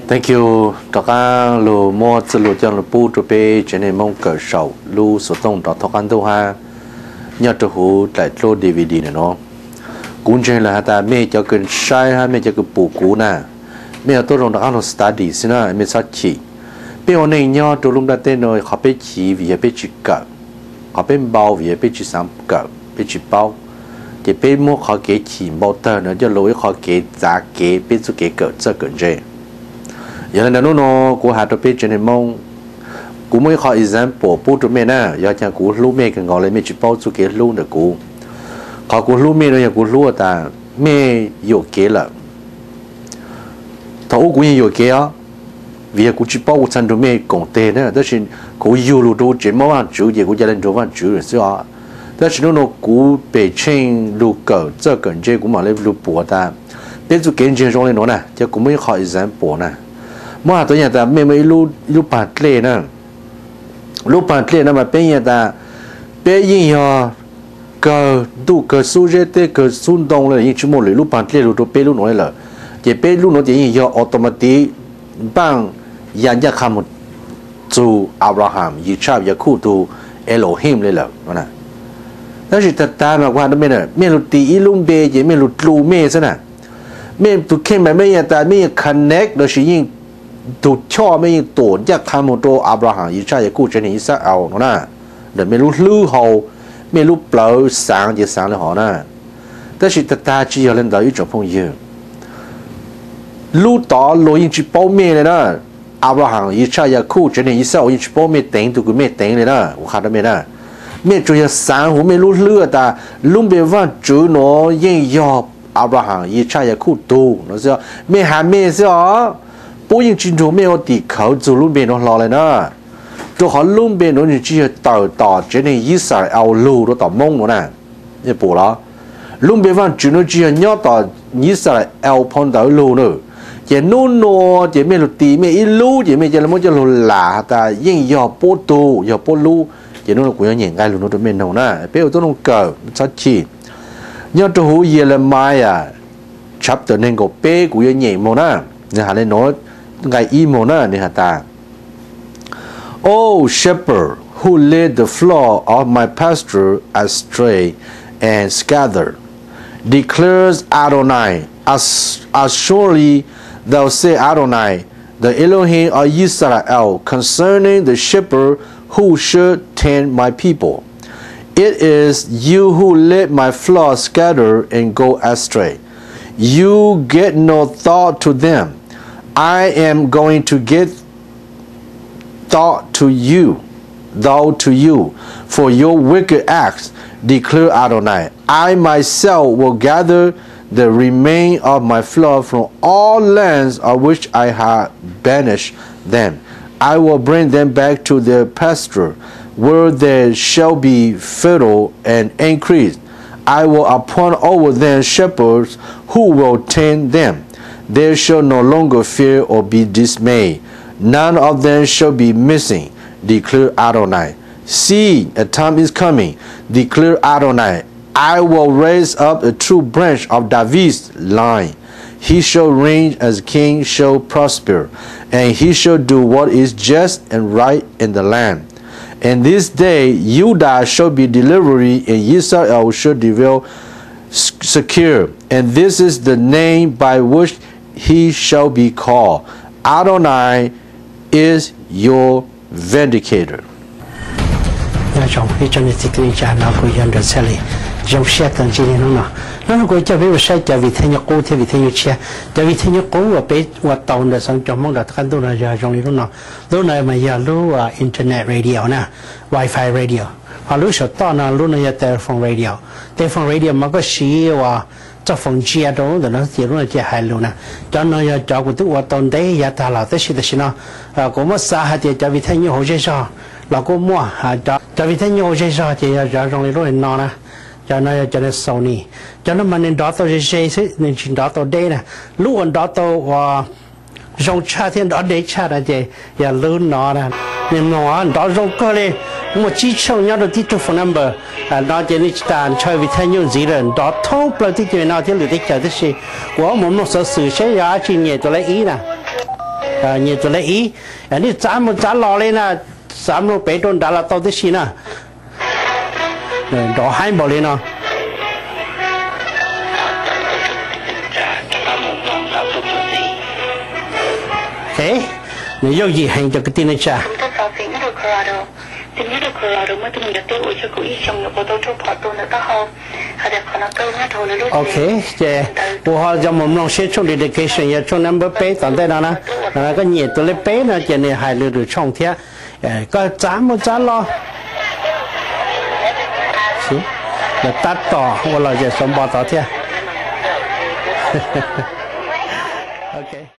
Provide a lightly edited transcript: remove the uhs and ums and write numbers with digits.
Thank you. Tất cả lù mua từ lù cho lù bu trụ bê trên này mong cỡ sầu lù số tông đó thóc ăn đâu ha nhớ trụ hú lại lô DVD này nó cũng trên là ta mẹ cho cần sai ha mẹ cho cần bù cú nè mẹ tôi rong đó ăn study xin à mẹ sát chỉ bây giờ này nhớ trụ lùng đã tên rồi họ biết chỉ vì biết chỉ cỡ họ biết bao vì biết chỉ sáng cỡ biết chỉ bao thì biết mua họ kế chỉ bao tờ nữa cho lối họ kế giá kế biết số kế cỡ cho cỡ gì giờ này nó của hạt trụ bê trên này mong cú mới khỏi example bố tụi mẹ nè giờ chẳng cú lú mẹ cái ngõ lấy mẹ chỉ bao số kế lú được cú họ cú lú mẹ rồi cú lú ta mẹ有kế了thấu cú nhiều kế á vì cú chỉ bao chân tụi mẹ công tế nè đó là cú nhiều lú đồ chỉ mau ăn chủ gì cú gia đình đồ ăn chủ rồi sao đó là nó cú bị chen lú cỡ这个这cú mà lấy lú bùa ta bây giờ cái chuyện trong này nó nè cho cú mới khỏi example nè mà tôi nhận ta mẹ mới lú bát lệ nè lúc bạn lên nó mà bên nhà ta bên nhà cái đủ cái số giờ tới cái số đông là những chuyện một lúc bạn lên lúc bên lúc nói là chỉ bên lúc nói thì nhà automatic bằng nhà nhà khám một chú Abraham Yexus Yakutu Elohim lên là nè đó là ta mà qua đó bên này bên lúc tí lúc bên chỉ bên lúc lù mẹ thế nè bên tụi khi mà bên nhà ta bên connect đó là những tụt cho mấy tổ chức tham một tổ Abraham ý cha cũng trên ý sao ao nó nè để mấy lúc lưu hậu mấy lúc blau sáng thì sáng là họ nè但是ta chỉ có lên đó一种朋友lúc đó lối chỉ bao mẹ này nè Abraham ý cha cũng trên ý sao chỉ bao mẹ đánh tụi mẹ đánh này nè我看到没呢mẹ主要sáng hôm mẹ lúc lừa ta lúc bên văn chủ nó yên要 Abraham ý cha cũng tu nó sao mẹ hà mẹ sao bố những chuyện đó mấy ở địa cầu做路边nó lo lại nè cho họ路边nó chỉ tàu trên này Israel lù nó tàu mông nó nè như bố đó路边văn chủ nó chỉ nhớ tàu Israel phong tàu lù nữa chỉ nó chỉ mấy lục tì mấy lù chỉ mấy chỉ là mấy chỉ lù là ta yên giờ bố tu giờ bố lù chỉ nó cũng nhẹ ngay lù nó tụi mình đâu nè bây giờ tôi nó cờ sát chỉ nhớ cho hú giờ là mai à chắp từ nên có bé cũng nhẹ mà nè nhà hà lên nói ngày imo na ni hata oh shepherd who led the flock of my pasture astray and scattered declares Adonai as surely thou say Adonai the Elohim of Israel concerning the shepherd who should tend my people it is you who let my flock scatter and go astray you get no thought to them I am going to give thought to you, for your wicked acts, declare Adonai. I myself will gather the remain of my flock from all lands of which I have banished them. I will bring them back to their pasture, where they shall be fertile and increase. I will appoint over them shepherds who will tend them. They shall no longer fear or be dismayed. None of them shall be missing, declare Adonai. See, a time is coming, declare Adonai. I will raise up a true branch of David's line. He shall reign as king, shall prosper, and he shall do what is just and right in the land. And this day, Judah shall be delivered, and Israel shall dwell secure. And this is the name by which he shall be called. Adonai is your vindicator. Trong khi cho nên thì cái cha nó cũng nhận được xử lý trong xe tận chỉ nó cũng cho biết sai cho vì thế nhật cố thì vì thế nhật xe cho vì thế nhật cố và bé và tàu để sang trong mong đặt khăn tôi là giờ trong lúc này mà giờ lúc internet radio nè wifi radio hoặc lúc số to là lúc này telephone radio mà có xí và cho phòng chia đó thì nó chỉ là chia hai luôn nè cho nó cho của tôi và tàu đấy giờ ta là tới xí nó cũng mất xa thì cho vì thế nhật hỗ trợ sao là cô mua cho vì thế nhiều cái sao thì giờ trong này nó nè cho nó Sony cho nó mà nên đó tôi sẽ nên chuyện đó tôi đây nè lúc còn đó tôi và trong cha thiên đó để cha là gì giờ lớn nó nè nên nó đó trong cơ lên một chi trong nhau được tích phone number nó chỉ nên tàn chơi vì thế nhiều gì rồi đó thông bao tích nào thì lựa tích chờ thế gì của một số sự sẽ giá chỉ nhẹ tôi lấy ý nè nhiều tôi lấy ý anh đi trả lò lên là giảm nó bé trôn đã là tao tới xin à đó hai bộ lên nó thế nếu yêu gì hành cho cái tin này cha ok chị của họ cho một lòng sẽ trong dedication ya trong number pay tận đây nào nè cái nhiệt tôi lấy pay nó chỉ này hai lượt được trong thế có giá lo là tắt tỏ hoặc là giờ sống bỏ tỏ thế ok